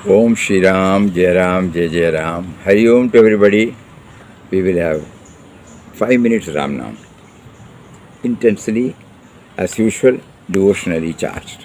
Om Shri Ram, Jai Ram, Jai Jai Ram. Hari Om to everybody. We will have 5 minutes Ram Nam. Intensely, as usual, devotionally charged.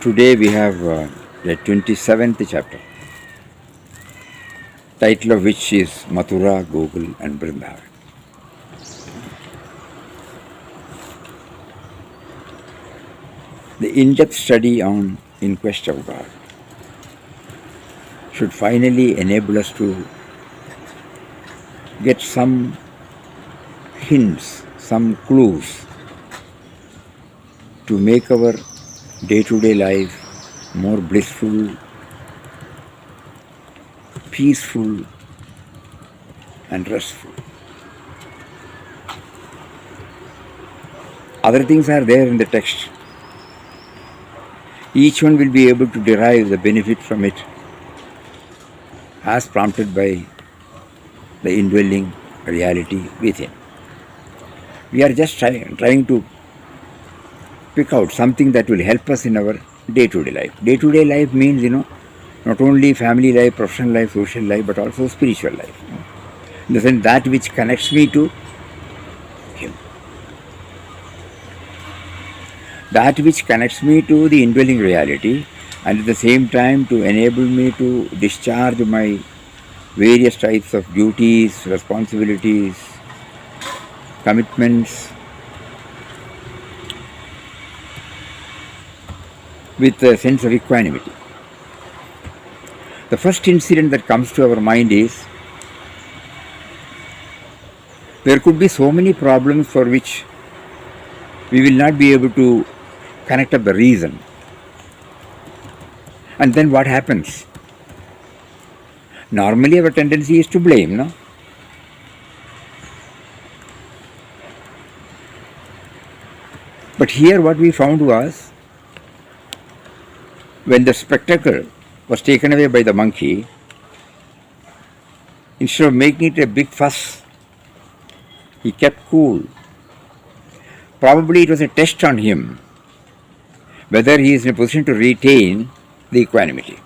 Today we have the 27th chapter, title of which is Mathura, Gokul And Brindaban. The in-depth study on In Quest of God should finally enable us to get some hints, some clues to make our day-to-day life more blissful, peaceful and restful. Other things are there in the text. Each one will be able to derive the benefit from it as prompted by the indwelling reality within. We are just trying to pick out something that will help us in our day-to-day life. Day-to-day life means, not only family life, professional life, social life, but also spiritual life. In the sense that which connects me to Him. That which connects me to the indwelling reality, and at the same time to enable me to discharge my various types of duties, responsibilities, commitments with a sense of equanimity. The first incident that comes to our mind is there could be so many problems for which we will not be able to connect up the reason. And then what happens? Normally our tendency is to blame, no? But here what we found was, when the spectacle was taken away by the monkey, instead of making it a big fuss, he kept cool. Probably it was a test on him whether he is in a position to retain the equanimity.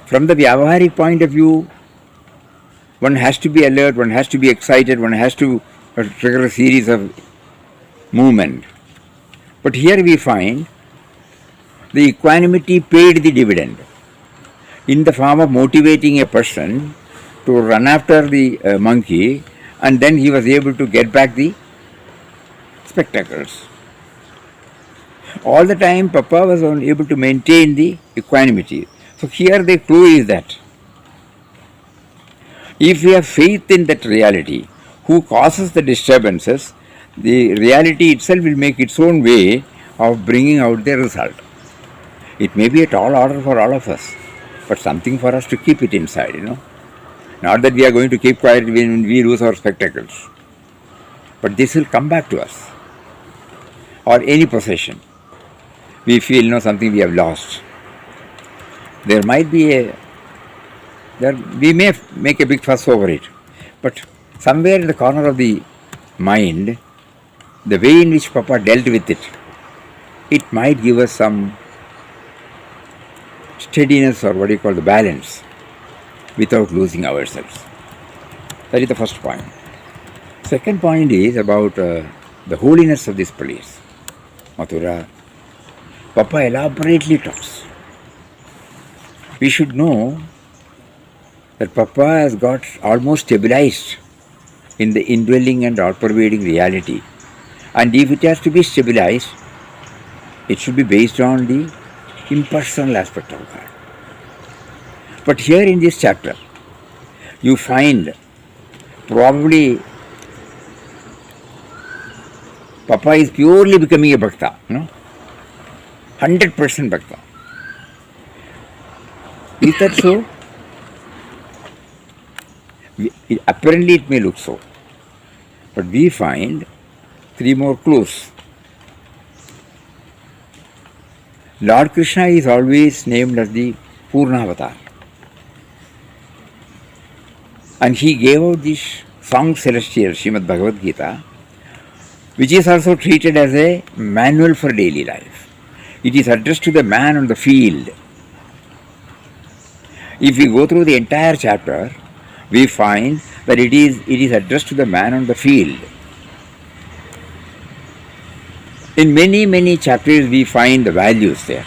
From the Vyavaharic point of view, one has to be alert, one has to be excited, one has to trigger a series of movement. But here we find the equanimity paid the dividend in the form of motivating a person to run after the monkey, and then he was able to get back the spectacles. All the time Papa was able to maintain the equanimity. So here the clue is that if we have faith in that reality who causes the disturbances, the reality itself will make its own way of bringing out the result. It may be a tall order for all of us, but something for us to keep it inside, Not that we are going to keep quiet when we lose our spectacles. But this will come back to us. Or any possession. We feel, something we have lost. There might be we may make a big fuss over it. But somewhere in the corner of the mind, the way in which Papa dealt with it, it might give us some steadiness, or what you call the balance, without losing ourselves. That is the first point. Second point is about the holiness of this place, Mathura. Papa elaborately talks. We should know that Papa has got almost stabilized in the indwelling and all-pervading reality. And if it has to be stabilized, it should be based on the impersonal aspect of God. But here in this chapter, you find probably Papa is purely becoming a bhakta, 100% bhakta. Is that so? Apparently it may look so. But we find three more clues. Lord Krishna is always named as the Purna Avatar. And he gave out this song celestial, Srimad Bhagavad Gita, which is also treated as a manual for daily life. It is addressed to the man on the field. If we go through the entire chapter, we find that it is addressed to the man on the field. In many, many chapters we find the values there.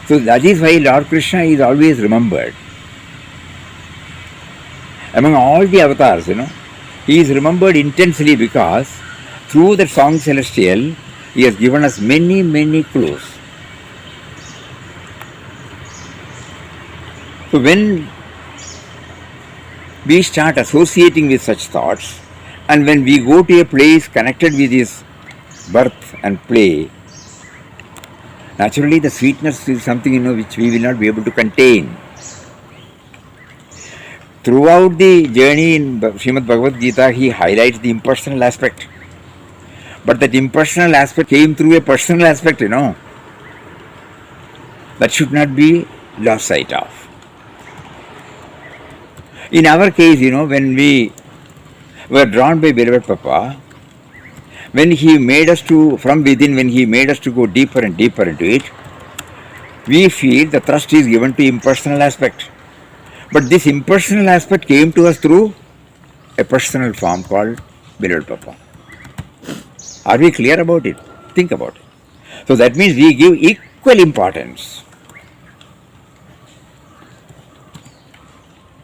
So that is why Lord Krishna is always remembered. Among all the avatars, he is remembered intensely because through the song celestial, he has given us many, many clues. So when we start associating with such thoughts, and when we go to a place connected with his birth and play, naturally the sweetness is something which we will not be able to contain. Throughout the journey in Srimad Bhagavad Gita, he highlights the impersonal aspect. But that impersonal aspect came through a personal aspect, that should not be lost sight of. In our case, when we were drawn by beloved Papa, when he made us to, from within, when he made us to go deeper and deeper into it, we feel the thrust is given to impersonal aspect. But this impersonal aspect came to us through a personal form called beloved Papa. Are we clear about it? Think about it. So that means we give equal importance.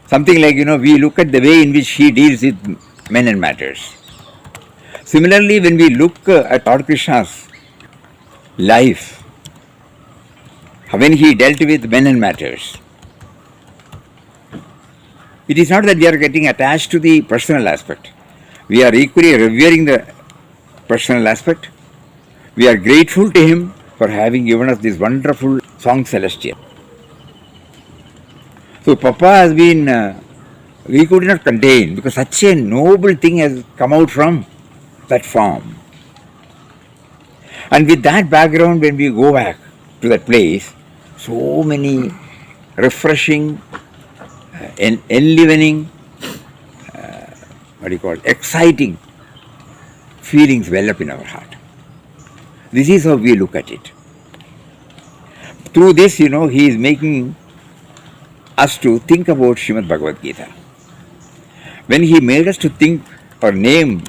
Something like, we look at the way in which he deals with men and matters. Similarly, when we look at Lord Krishna's life, when he dealt with men and matters, it is not that we are getting attached to the personal aspect. We are equally revering the personal aspect. We are grateful to him for having given us this wonderful song celestial. So Papa has been, we could not contain, because such a noble thing has come out from that form. And with that background, when we go back to that place, so many refreshing, enlivening, exciting feelings well up in our heart. This is how we look at it. Through this, he is making us to think about Srimad Bhagavad Gita. When he made us to think or name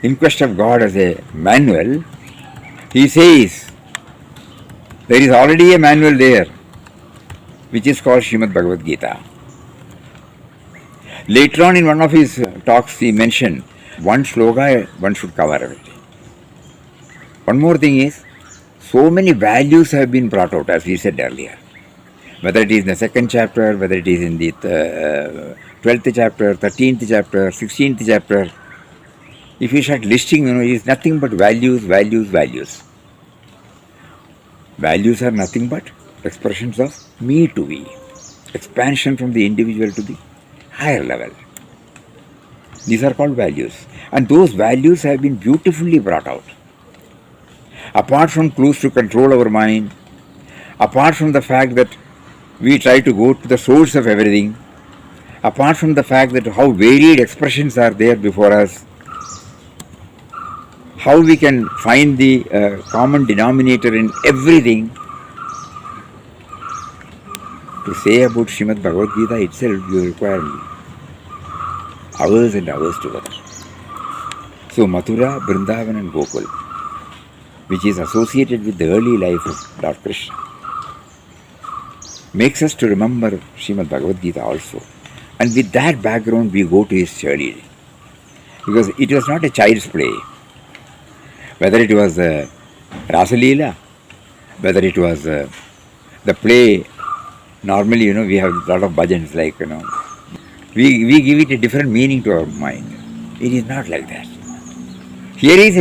In Quest of God as a manual, he says there is already a manual there which is called Srimad Bhagavad Gita. Later on in one of his talks he mentioned one sloka one should cover everything. One more thing is, so many values have been brought out, as we said earlier. Whether it is in the second chapter, whether it is in the 12th chapter, 13th chapter, 16th chapter, if you start listing, it is nothing but values, values, values. Values are nothing but expressions of me to we, expansion from the individual to the higher level. These are called values. And those values have been beautifully brought out. Apart from clues to control our mind, apart from the fact that we try to go to the source of everything, apart from the fact that how varied expressions are there before us, how we can find the common denominator in everything, to say about Srimad Bhagavad Gita itself, you require hours and hours together. So Mathura, Brindaban and Gokul, which is associated with the early life of Lord Krishna, makes us to remember Srimad Bhagavad Gita also. And with that background we go to his journey. Because it was not a child's play. Whether it was Rasa Leela, whether it was the play, normally, we have a lot of bhajans like, we give it a different meaning to our mind. It is not like that. Here is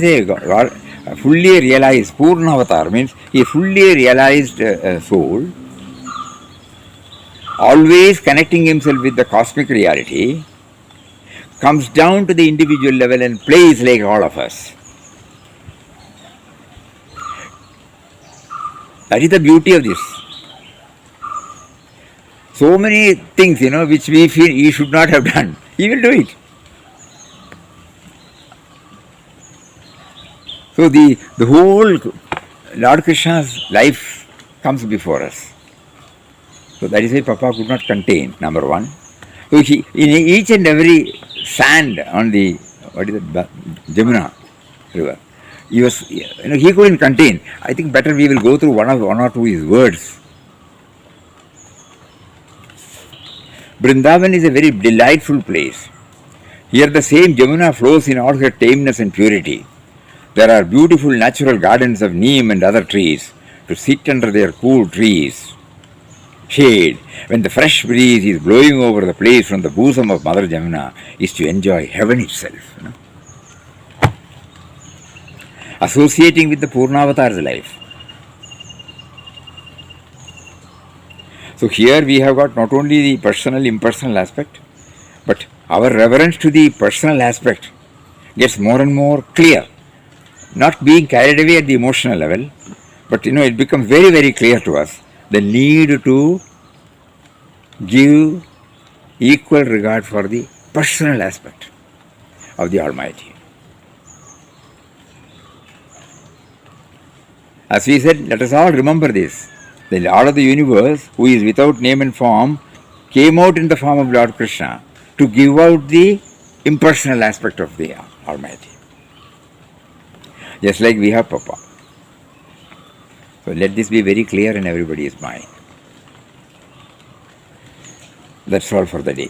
a fully realized, Purna Avatar, means a fully realized soul, always connecting himself with the cosmic reality, comes down to the individual level and plays like all of us. That is the beauty of this. So many things, which we feel he should not have done, he will do it. So the whole Lord Krishna's life comes before us. So that is why Papa could not contain, number one. So in each and every sand on the Jamuna river, he couldn't contain. I think better we will go through one or two his words. Brindaban is a very delightful place. Here the same Jamuna flows in all her tameness and purity. There are beautiful natural gardens of neem and other trees to sit under their cool trees. Shade, when the fresh breeze is blowing over the place from the bosom of Mother Jamuna, is to enjoy heaven itself. Associating with the Purnavatar's life. So here we have got not only the personal, impersonal aspect, but our reverence to the personal aspect gets more and more clear. Not being carried away at the emotional level, but it becomes very, very clear to us the need to give equal regard for the personal aspect of the Almighty. As we said, let us all remember this. The Lord of the universe, who is without name and form, came out in the form of Lord Krishna to give out the impersonal aspect of the Almighty. Just like we have Papa. So let this be very clear in everybody's mind. That's all for the day.